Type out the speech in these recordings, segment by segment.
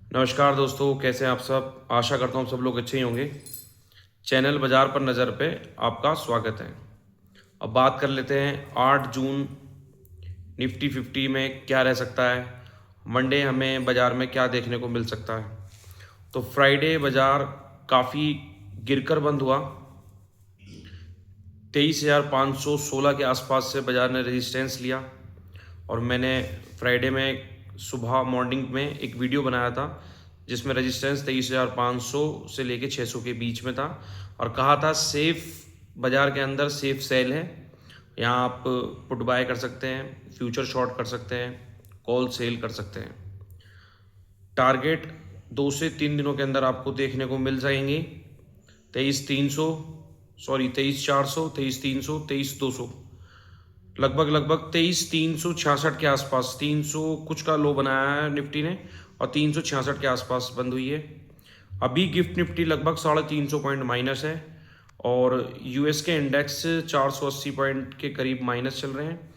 नमस्कार दोस्तों, कैसे हैं आप सब। आशा करता हूँ सब लोग अच्छे ही होंगे। चैनल बाजार पर नज़र पे आपका स्वागत है। अब बात कर लेते हैं 8 जून निफ्टी 50 में क्या रह सकता है। मंडे हमें बाज़ार में क्या देखने को मिल सकता है। तो फ्राइडे बाज़ार काफ़ी गिरकर बंद हुआ। 23,516 के आसपास से बाज़ार ने रेजिस्टेंस लिया और मैंने फ्राइडे में सुबह मॉर्निंग में एक वीडियो बनाया था जिसमें रेजिस्टेंस 23,500 से लेके 600 के बीच में था और कहा था सेफ बाज़ार के अंदर सेफ सेल है। यहाँ आप पुट बाय कर सकते हैं, फ्यूचर शॉर्ट कर सकते हैं, कॉल सेल कर सकते हैं। टारगेट 2 से 3 दिनों के अंदर आपको देखने को मिल जाएंगे। 23,400, 23,300, 23,200, लगभग 23,366 के आसपास, 300 कुछ का लो बनाया है निफ्टी ने और 366 के आसपास बंद हुई है। अभी गिफ्ट निफ्टी लगभग 350 पॉइंट माइनस है और यूएस के इंडेक्स 480 पॉइंट के करीब माइनस चल रहे हैं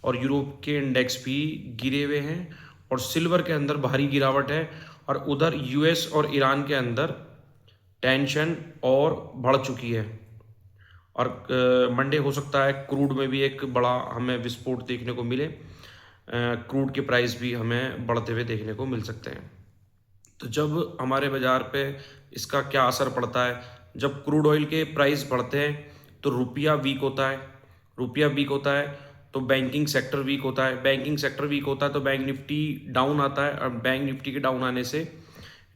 और यूरोप के इंडेक्स भी गिरे हुए हैं और सिल्वर के अंदर भारी गिरावट है और उधर यूएस और ईरान के अंदर टेंशन और बढ़ चुकी है। और मंडे हो सकता है क्रूड में भी एक बड़ा हमें विस्फोट देखने को मिले। क्रूड के प्राइस भी हमें बढ़ते हुए देखने को मिल सकते हैं। तो जब हमारे बाज़ार पे इसका क्या असर पड़ता है, जब क्रूड ऑयल के प्राइस बढ़ते हैं तो रुपया वीक होता है। रुपया वीक होता है तो बैंकिंग सेक्टर वीक होता है। बैंकिंग सेक्टर वीक होता है तो बैंक निफ्टी डाउन आता है और बैंक निफ्टी के डाउन आने से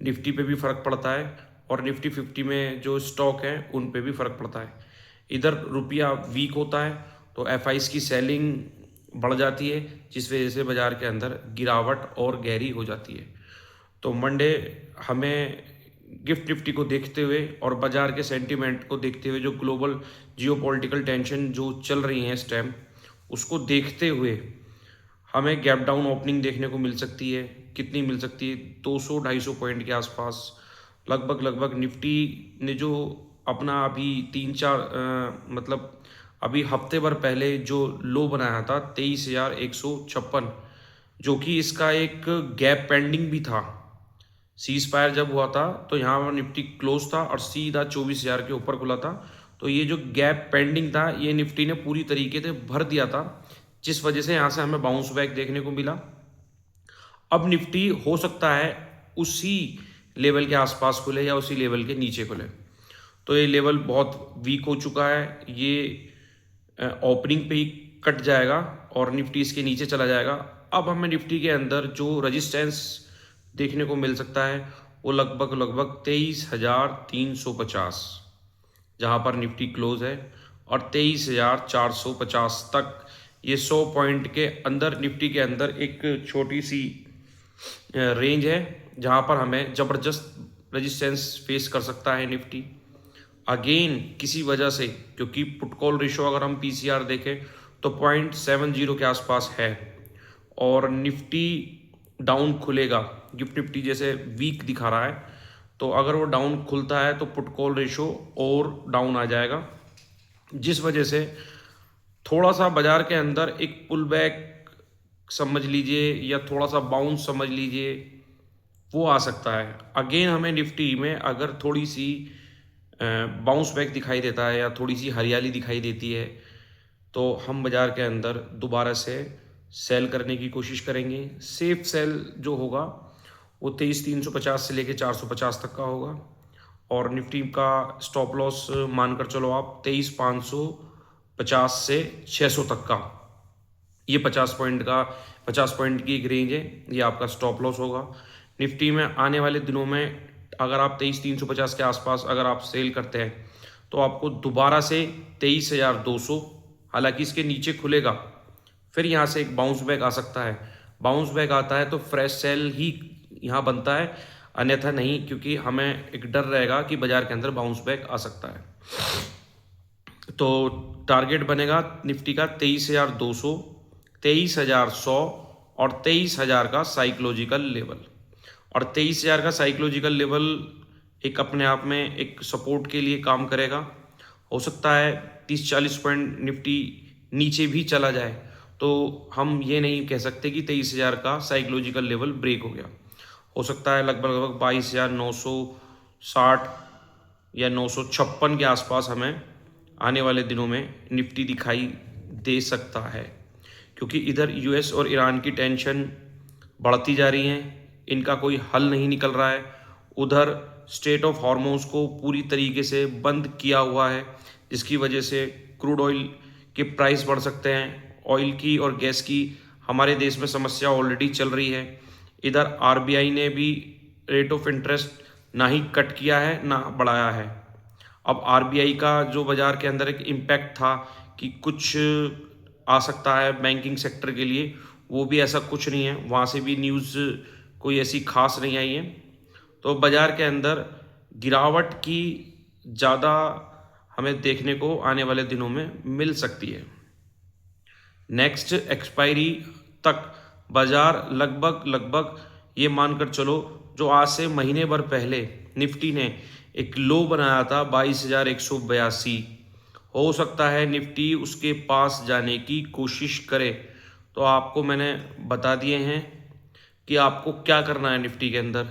निफ्टी पे भी फ़र्क पड़ता है और निफ्टी 50 में जो स्टॉक हैं उन पे भी फ़र्क पड़ता है। इधर रुपया वीक होता है तो एफआईज की सेलिंग बढ़ जाती है जिस वजह से बाज़ार के अंदर गिरावट और गहरी हो जाती है। तो मंडे हमें गिफ्ट निफ्टी को देखते हुए और बाज़ार के सेंटीमेंट को देखते हुए, जो ग्लोबल जियोपॉलिटिकल टेंशन जो चल रही है इस टाइम, उसको देखते हुए हमें गैप डाउन ओपनिंग देखने को मिल सकती है। कितनी मिल सकती है? 200-250 पॉइंट के आसपास। लगभग निफ्टी ने जो अपना अभी 3-4 मतलब अभी हफ्ते भर पहले जो लो बनाया था 23,156, जो कि इसका एक गैप पेंडिंग भी था। सीज फायर जब हुआ था तो यहाँ पर निफ्टी क्लोज था और सीधा 24,000 के ऊपर खुला था। तो ये जो गैप पेंडिंग था ये निफ्टी ने पूरी तरीके से भर दिया था, जिस वजह से यहाँ से हमें बाउंस बैक देखने को मिला। अब निफ्टी हो सकता है उसी लेवल के आसपास खुले या उसी लेवल के नीचे खुले। तो ये लेवल बहुत वीक हो चुका है, ये ओपनिंग पे ही कट जाएगा और निफ्टी इसके नीचे चला जाएगा। अब हमें निफ्टी के अंदर जो रजिस्टेंस देखने को मिल सकता है वो लगभग 23,350, जहाँ पर निफ्टी क्लोज है, और 23,450 तक। ये 100 पॉइंट के अंदर निफ्टी के अंदर एक छोटी सी रेंज है जहाँ पर हमें ज़बरदस्त रेजिस्टेंस फेस कर सकता है निफ्टी। अगेन किसी वजह से, क्योंकि पुट कॉल रेशो अगर हम पीसीआर देखें तो 0.70 के आसपास है और निफ्टी डाउन खुलेगा। गिफ्ट निफ्टी जैसे वीक दिखा रहा है, तो अगर वो डाउन खुलता है तो पुट कॉल रेशो और डाउन आ जाएगा, जिस वजह से थोड़ा सा बाजार के अंदर एक पुल बैक समझ लीजिए या थोड़ा सा बाउंस समझ लीजिए, वो आ सकता है। अगेन हमें निफ्टी में अगर थोड़ी सी बाउंस बैक दिखाई देता है या थोड़ी सी हरियाली दिखाई देती है तो हम बाज़ार के अंदर दोबारा से सेल करने की कोशिश करेंगे। सेफ सेल जो होगा वो 23,350 से लेके 450 तक का होगा और निफ्टी का स्टॉप लॉस मानकर चलो आप 23,550 से 600 तक का। ये 50 पॉइंट की एक रेंज है, ये आपका स्टॉप लॉस होगा। निफ्टी में आने वाले दिनों में अगर आप 23,350 के आसपास अगर आप सेल करते हैं तो आपको दोबारा से 23,200, हालांकि इसके नीचे खुलेगा, फिर यहाँ से एक बाउंस बैक आ सकता है। बाउंस बैक आता है तो फ्रेश सेल ही यहाँ बनता है, अन्यथा नहीं, क्योंकि हमें एक डर रहेगा कि बाजार के अंदर बाउंस बैक आ सकता है। तो टारगेट बनेगा निफ्टी का 23,200, 23,100 और 23,000 का साइकोलॉजिकल लेवल। और 23,000 का साइकोलॉजिकल लेवल एक अपने आप में एक सपोर्ट के लिए काम करेगा। हो सकता है 30-40 पॉइंट निफ्टी नीचे भी चला जाए तो हम ये नहीं कह सकते कि 23,000 का साइकोलॉजिकल लेवल ब्रेक हो गया। हो सकता है लगभग लगभग 22,960 या 956 के आसपास हमें आने वाले दिनों में निफ्टी दिखाई दे सकता है, क्योंकि इधर यूएस और ईरान की टेंशन बढ़ती जा रही है, इनका कोई हल नहीं निकल रहा है। उधर स्टेट ऑफ हॉर्मोन्स को पूरी तरीके से बंद किया हुआ है, जिसकी वजह से क्रूड ऑयल के प्राइस बढ़ सकते हैं। ऑयल की और गैस की हमारे देश में समस्या ऑलरेडी चल रही है। इधर आरबीआई ने भी रेट ऑफ इंटरेस्ट ना ही कट किया है ना बढ़ाया है। अब आरबीआई का जो बाज़ार के अंदर एक इम्पैक्ट था कि कुछ आ सकता है बैंकिंग सेक्टर के लिए, वो भी ऐसा कुछ नहीं है, वहाँ से भी न्यूज़ कोई ऐसी खास नहीं आई है। तो बाज़ार के अंदर गिरावट की ज़्यादा हमें देखने को आने वाले दिनों में मिल सकती है। नेक्स्ट एक्सपायरी तक बाज़ार लगभग ये मानकर चलो, जो आज से महीने भर पहले निफ्टी ने एक लो बनाया था 22,182, हो सकता है निफ्टी उसके पास जाने की कोशिश करे। तो आपको मैंने बता दिए हैं कि आपको क्या करना है। निफ्टी के अंदर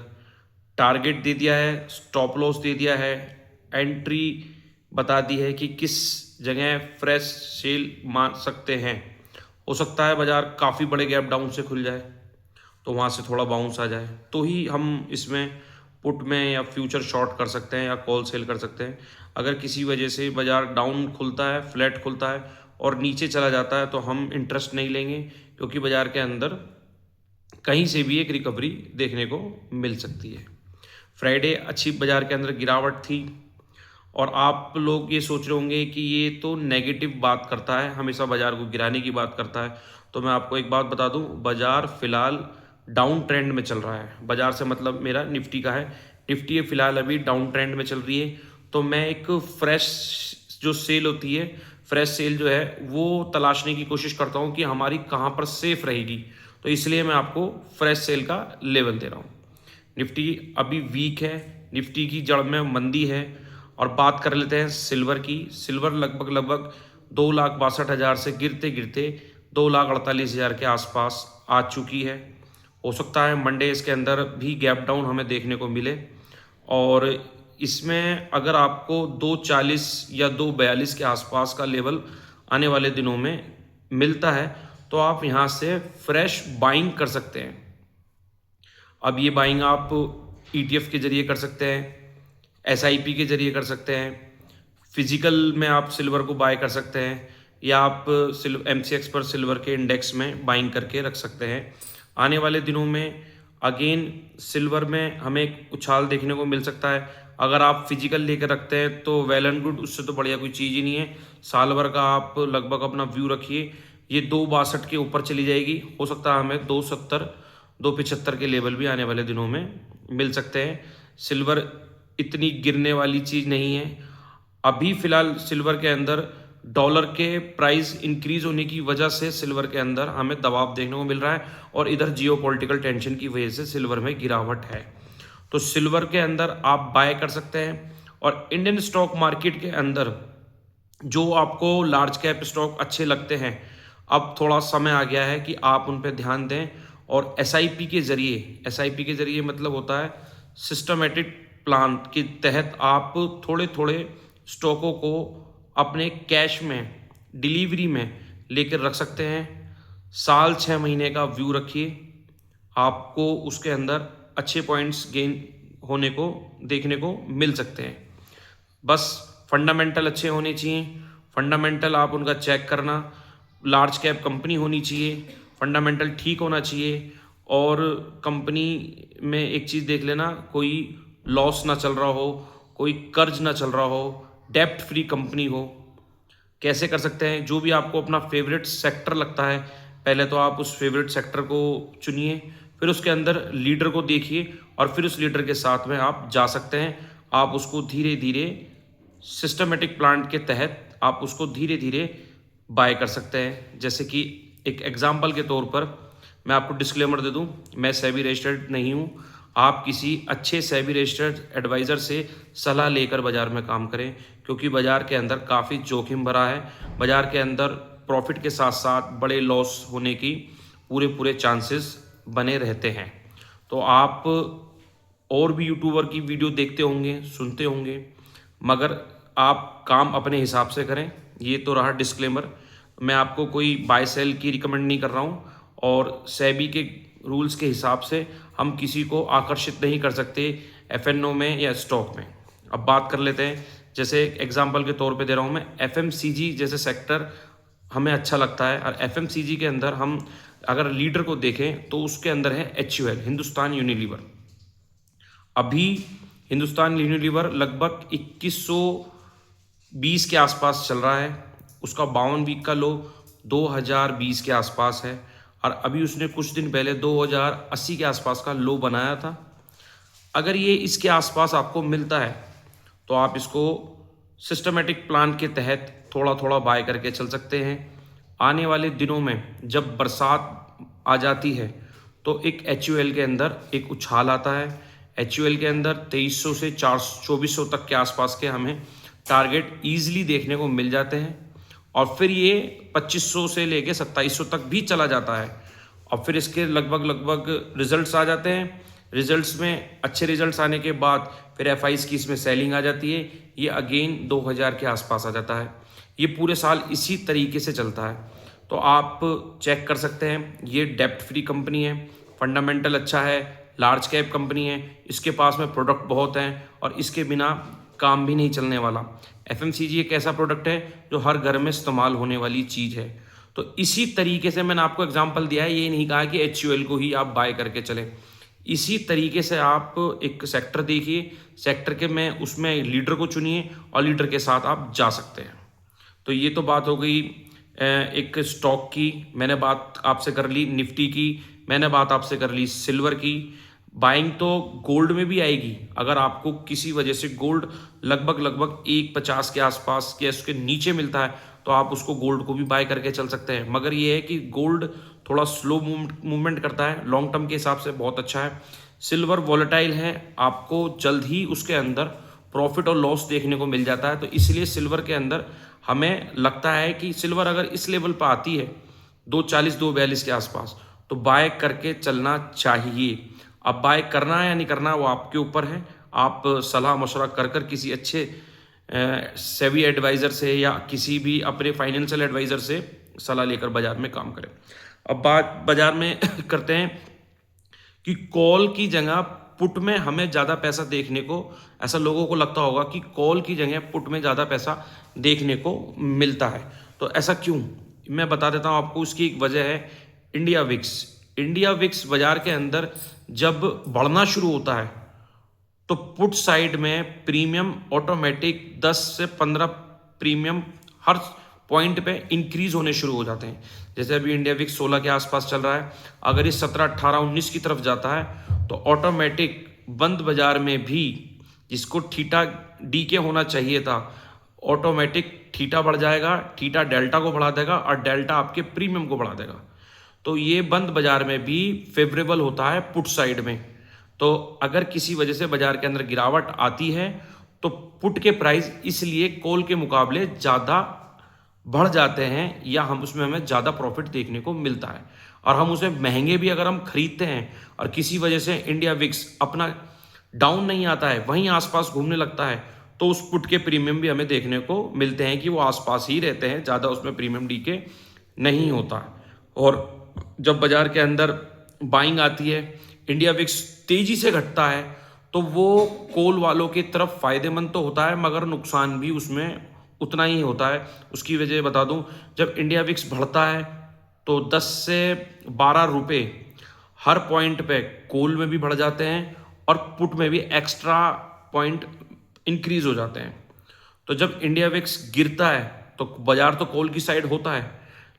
टारगेट दे दिया है, स्टॉप लॉस दे दिया है, एंट्री बता दी है कि किस जगह फ्रेश सेल मान सकते हैं। हो सकता है बाज़ार काफ़ी बड़े गैप डाउन से खुल जाए, तो वहाँ से थोड़ा बाउंस आ जाए, तो ही हम इसमें पुट में या फ्यूचर शॉर्ट कर सकते हैं या कॉल सेल कर सकते हैं। अगर किसी वजह से बाज़ार डाउन खुलता है, फ्लैट खुलता है और नीचे चला जाता है, तो हम इंटरेस्ट नहीं लेंगे, क्योंकि बाज़ार के अंदर कहीं से भी एक रिकवरी देखने को मिल सकती है। फ्राइडे अच्छी बाज़ार के अंदर गिरावट थी, और आप लोग ये सोच रहे होंगे कि ये तो नेगेटिव बात करता है, हमेशा बाज़ार को गिराने की बात करता है। तो मैं आपको एक बात बता दूं, बाज़ार फ़िलहाल डाउन ट्रेंड में चल रहा है। बाज़ार से मतलब मेरा निफ्टी का है। निफ्टी फ़िलहाल अभी डाउन ट्रेंड में चल रही है, तो मैं एक फ्रेश जो सेल होती है, फ्रेश सेल जो है वो तलाशने की कोशिश करता हूँ कि हमारी कहाँ पर सेफ रहेगी। तो इसलिए मैं आपको फ्रेश सेल का लेवल दे रहा हूँ। निफ्टी अभी वीक है, निफ्टी की जड़ में मंदी है। और बात कर लेते हैं सिल्वर की। सिल्वर लगभग 2,62,000 से गिरते गिरते 2,48,000 के आसपास आ चुकी है। हो सकता है मंडे इसके अंदर भी गैप डाउन हमें देखने को मिले, और इसमें अगर आपको 2,40 या 2,42 के आसपास का लेवल आने वाले दिनों में मिलता है, तो आप यहाँ से फ्रेश बाइंग कर सकते हैं। अब ये बाइंग आप ETF के ज़रिए कर सकते हैं, SIP के ज़रिए कर सकते हैं, फिजिकल में आप सिल्वर को बाय कर सकते हैं, या आप MCX पर सिल्वर के इंडेक्स में बाइंग करके रख सकते हैं। आने वाले दिनों में अगेन सिल्वर में हमें एक उछाल देखने को मिल सकता है। अगर आप फिजिकल लेकर रखते हैं तो वेल एंड गुड, उससे तो बढ़िया कोई चीज़ ही नहीं है। साल भर का आप लगभग अपना व्यू रखिए। ये 2,62 के ऊपर चली जाएगी, हो सकता है हमें 2,70 2,75 के लेवल भी आने वाले दिनों में मिल सकते हैं। सिल्वर इतनी गिरने वाली चीज़ नहीं है। अभी फ़िलहाल सिल्वर के अंदर डॉलर के प्राइस इंक्रीज होने की वजह से सिल्वर के अंदर हमें दबाव देखने को मिल रहा है, और इधर जियोपॉलिटिकल टेंशन की वजह से सिल्वर में गिरावट है। तो सिल्वर के अंदर आप बाय कर सकते हैं। और इंडियन स्टॉक मार्केट के अंदर जो आपको लार्ज कैप स्टॉक अच्छे लगते हैं, अब थोड़ा समय आ गया है कि आप उन पर ध्यान दें। और SIP के ज़रिए मतलब होता है सिस्टमेटिक प्लान के तहत आप थोड़े थोड़े स्टॉकों को अपने कैश में डिलीवरी में लेकर रख सकते हैं। साल 6 महीने का व्यू रखिए, आपको उसके अंदर अच्छे पॉइंट्स गेन होने को देखने को मिल सकते हैं। बस फंडामेंटल अच्छे होने चाहिए। फंडामेंटल आप उनका चेक करना, लार्ज कैप कंपनी होनी चाहिए, फंडामेंटल ठीक होना चाहिए। और कंपनी में एक चीज़ देख लेना, कोई लॉस ना चल रहा हो, कोई कर्ज ना चल रहा हो, डेप्ट फ्री कंपनी हो। कैसे कर सकते हैं? जो भी आपको अपना फेवरेट सेक्टर लगता है, पहले तो आप उस फेवरेट सेक्टर को चुनिए, फिर उसके अंदर लीडर को देखिए, और फिर उस लीडर के साथ में आप जा सकते हैं। आप उसको धीरे धीरे सिस्टमेटिक प्लान के तहत आप उसको धीरे धीरे बाय कर सकते हैं। जैसे कि एक एग्जांपल के तौर पर मैं आपको डिस्क्लेमर दे दूं, मैं सेबी रजिस्टर्ड नहीं हूं। आप किसी अच्छे सेबी रजिस्टर्ड एडवाइज़र से सलाह लेकर बाज़ार में काम करें, क्योंकि बाज़ार के अंदर काफ़ी जोखिम भरा है। बाज़ार के अंदर प्रॉफिट के साथ साथ बड़े लॉस होने की पूरे चांसेस बने रहते हैं। तो आप और भी यूट्यूबर की वीडियो देखते होंगे, सुनते होंगे, मगर आप काम अपने हिसाब से करें। ये तो रहा डिस्क्लेमर। मैं आपको कोई बाय सेल की रिकमेंड नहीं कर रहा हूँ, और सेबी के रूल्स के हिसाब से हम किसी को आकर्षित नहीं कर सकते एफएनओ में या स्टॉक में। अब बात कर लेते हैं, जैसे एग्जांपल के तौर पे दे रहा हूँ मैं, एफएमसीजी जैसे सेक्टर हमें अच्छा लगता है। और एफएमसीजी के अंदर हम अगर लीडर को देखें तो उसके अंदर है एचयूएल, हिंदुस्तान यूनिलीवर। अभी हिंदुस्तान यूनिलीवर लगभग 2120 के आसपास चल रहा है। उसका 52 वीक का लो 2020 के आसपास है, और अभी उसने कुछ दिन पहले 2080 के आसपास का लो बनाया था। अगर ये इसके आसपास आपको मिलता है तो आप इसको सिस्टमेटिक प्लान के तहत थोड़ा थोड़ा बाय करके चल सकते हैं। आने वाले दिनों में जब बरसात आ जाती है तो एक एचयूएल के अंदर एक उछाल आता है। एचयूएल के अंदर 2300 से 2400 तक के आसपास के हमें टारगेट ईजिली देखने को मिल जाते हैं, और फिर ये 2500 से लेके 2700 तक भी चला जाता है, और फिर इसके लगभग रिजल्ट्स आ जाते हैं। रिजल्ट्स में अच्छे रिजल्ट्स आने के बाद फिर एफआईज की इसमें सेलिंग आ जाती है। ये अगेन 2000 के आसपास आ जाता है। ये पूरे साल इसी तरीके से चलता है। तो आप चेक कर सकते हैं, ये डेप्ट फ्री कंपनी है, फंडामेंटल अच्छा है, लार्ज कैप कंपनी है, इसके पास में प्रोडक्ट बहुत हैं, और इसके बिना काम भी नहीं चलने वाला। एफएमसीजी एक ऐसा प्रोडक्ट है जो हर घर में इस्तेमाल होने वाली चीज़ है। तो इसी तरीके से मैंने आपको एग्जांपल दिया है, ये नहीं कहा कि एचयूएल को ही आप बाय करके चलें। इसी तरीके से आप एक सेक्टर देखिए, सेक्टर के में उसमें लीडर को चुनिए और लीडर के साथ आप जा सकते हैं। तो ये तो बात हो गई एक स्टॉक की, मैंने बात आपसे कर ली निफ्टी की, मैंने बात आपसे कर ली सिल्वर की। बाइंग तो गोल्ड में भी आएगी। अगर आपको किसी वजह से गोल्ड लगभग 150 के आसपास के उसके नीचे मिलता है तो आप उसको गोल्ड को भी बाय करके चल सकते हैं। मगर ये है कि गोल्ड थोड़ा स्लो मूवमेंट करता है, लॉन्ग टर्म के हिसाब से बहुत अच्छा है। सिल्वर वॉलेटाइल है, आपको जल्द ही उसके अंदर प्रॉफिट और लॉस देखने को मिल जाता है। तो इसलिए सिल्वर के अंदर हमें लगता है कि सिल्वर अगर इस लेवल पर आती है 240 242 के आसपास तो बाय करके चलना चाहिए। अब बाय करना है या नहीं करना वो आपके ऊपर है। आप सलाह मशवरा कर किसी अच्छे सेबी एडवाइज़र से या किसी भी अपने फाइनेंशियल एडवाइज़र से सलाह लेकर बाज़ार में काम करें। अब बात बाज़ार में करते हैं कि कॉल की जगह पुट में हमें ज़्यादा पैसा देखने को, ऐसा लोगों को लगता होगा कि कॉल की जगह पुट में ज़्यादा पैसा देखने को मिलता है। तो ऐसा क्यों, मैं बता देता हूँ आपको। उसकी एक वजह है इंडिया विक्स। इंडिया विक्स बाज़ार के अंदर जब बढ़ना शुरू होता है तो पुट साइड में प्रीमियम ऑटोमेटिक 10 से 15 प्रीमियम हर पॉइंट पे इंक्रीज होने शुरू हो जाते हैं। जैसे अभी इंडिया विक्स 16 के आसपास चल रहा है, अगर ये 17 18 19 की तरफ जाता है तो ऑटोमेटिक बंद बाजार में भी जिसको थीटा डी के होना चाहिए था, ऑटोमेटिक थीटा बढ़ जाएगा, थीटा डेल्टा को बढ़ा देगा और डेल्टा आपके प्रीमियम को बढ़ा देगा। तो ये बंद बाजार में भी फेवरेबल होता है पुट साइड में। तो अगर किसी वजह से बाजार के अंदर गिरावट आती है तो पुट के प्राइस इसलिए कॉल के मुकाबले ज़्यादा बढ़ जाते हैं, या हम उसमें हमें ज़्यादा प्रॉफिट देखने को मिलता है, और हम उसे महंगे भी अगर हम खरीदते हैं और किसी वजह से इंडिया विक्स अपना डाउन नहीं आता है, वहीं आसपास घूमने लगता है, तो उस पुट के प्रीमियम भी हमें देखने को मिलते हैं कि वो आसपास ही रहते हैं, ज़्यादा उसमें प्रीमियम डी के नहीं होता। और जब बाजार के अंदर बाइंग आती है, इंडिया विक्स तेजी से घटता है, तो वो कोल वालों की तरफ फायदेमंद तो होता है मगर नुकसान भी उसमें उतना ही होता है। उसकी वजह बता दूं, जब इंडिया विक्स बढ़ता है तो 10 से 12 रुपए हर पॉइंट पे कोल में भी बढ़ जाते हैं और पुट में भी एक्स्ट्रा पॉइंट इंक्रीज हो जाते हैं। तो जब इंडिया विक्स गिरता है तो बाजार तो कोल की साइड होता है,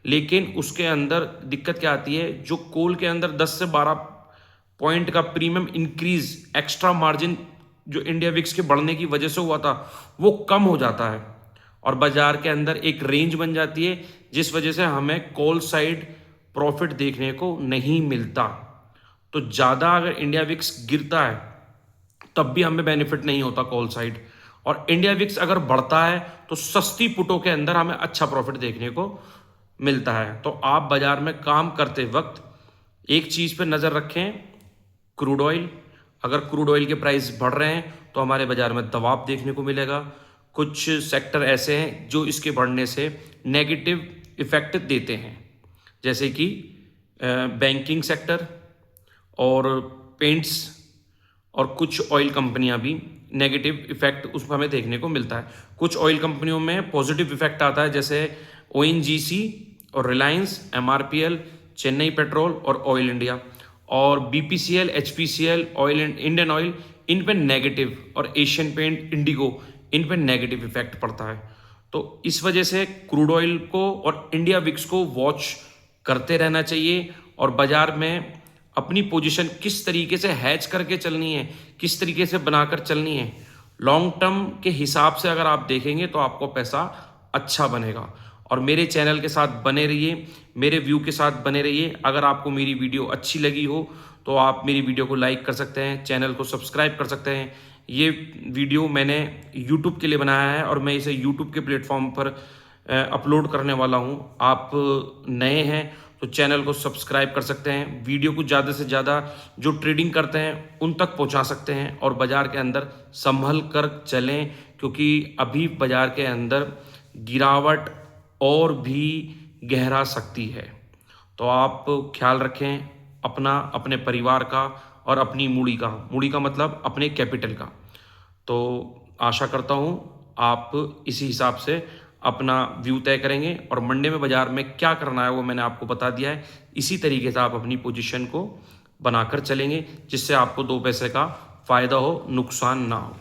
लेकिन उसके अंदर दिक्कत क्या आती है, जो कोल के अंदर 10 से 12 पॉइंट का प्रीमियम इंक्रीज एक्स्ट्रा मार्जिन जो इंडिया विक्स के बढ़ने की वजह से हुआ था वो कम हो जाता है, और बाजार के अंदर एक रेंज बन जाती है जिस वजह से हमें कॉल साइड प्रॉफिट देखने को नहीं मिलता। तो ज़्यादा अगर इंडिया विक्स गिरता है तब भी हमें बेनिफिट नहीं होता कॉल साइड, और इंडिया विक्स अगर बढ़ता है तो सस्ती पुटों के अंदर हमें अच्छा प्रॉफिट देखने को मिलता है। तो आप बाजार में काम करते वक्त एक चीज़ पे नज़र रखें, क्रूड ऑयल। अगर क्रूड ऑयल के प्राइस बढ़ रहे हैं तो हमारे बाज़ार में दबाव देखने को मिलेगा। कुछ सेक्टर ऐसे हैं जो इसके बढ़ने से नेगेटिव इफेक्ट देते हैं, जैसे कि बैंकिंग सेक्टर और पेंट्स और कुछ ऑयल कंपनियां भी नेगेटिव इफेक्ट उसमें हमें देखने को मिलता है। कुछ ऑयल कंपनियों में पॉजिटिव इफेक्ट आता है, जैसे ONGC और रिलायंस, MRPL, चेन्नई पेट्रोल और ऑयल इंडिया। और BPCL, HPCL, oil Indian oil, इन पे नेगेटिव, और एशियन पेंट, इंडिगो, इन पे नेगेटिव इफेक्ट पड़ता है। तो इस वजह से क्रूड ऑयल को और इंडिया विक्स को वॉच करते रहना चाहिए और बाजार में अपनी पोजीशन किस तरीके से हैच करके चलनी है, किस तरीके से बनाकर चलनी है। लॉन्ग टर्म के हिसाब से अगर आप देखेंगे तो आपको पैसा अच्छा बनेगा। और मेरे चैनल के साथ बने रहिए, मेरे व्यू के साथ बने रहिए। अगर आपको मेरी वीडियो अच्छी लगी हो तो आप मेरी वीडियो को लाइक कर सकते हैं, चैनल को सब्सक्राइब कर सकते हैं। ये वीडियो मैंने यूट्यूब के लिए बनाया है और मैं इसे यूट्यूब के प्लेटफॉर्म पर अपलोड करने वाला हूँ। आप नए हैं तो चैनल को सब्सक्राइब कर सकते हैं। वीडियो को ज़्यादा से ज़्यादा जो ट्रेडिंग करते हैं उन तक पहुंचा सकते हैं और बाज़ार के अंदर संभल कर चलें, क्योंकि अभी बाज़ार के अंदर गिरावट और भी गहरा सकती है। तो आप ख्याल रखें अपना, अपने परिवार का और अपनी मूड़ी का मतलब अपने कैपिटल का। तो आशा करता हूँ आप इसी हिसाब से अपना व्यू तय करेंगे और मंडे में बाजार में क्या करना है वो मैंने आपको बता दिया है। इसी तरीके से आप अपनी पोजीशन को बनाकर चलेंगे जिससे आपको 2 पैसे का फ़ायदा हो, नुकसान ना हो।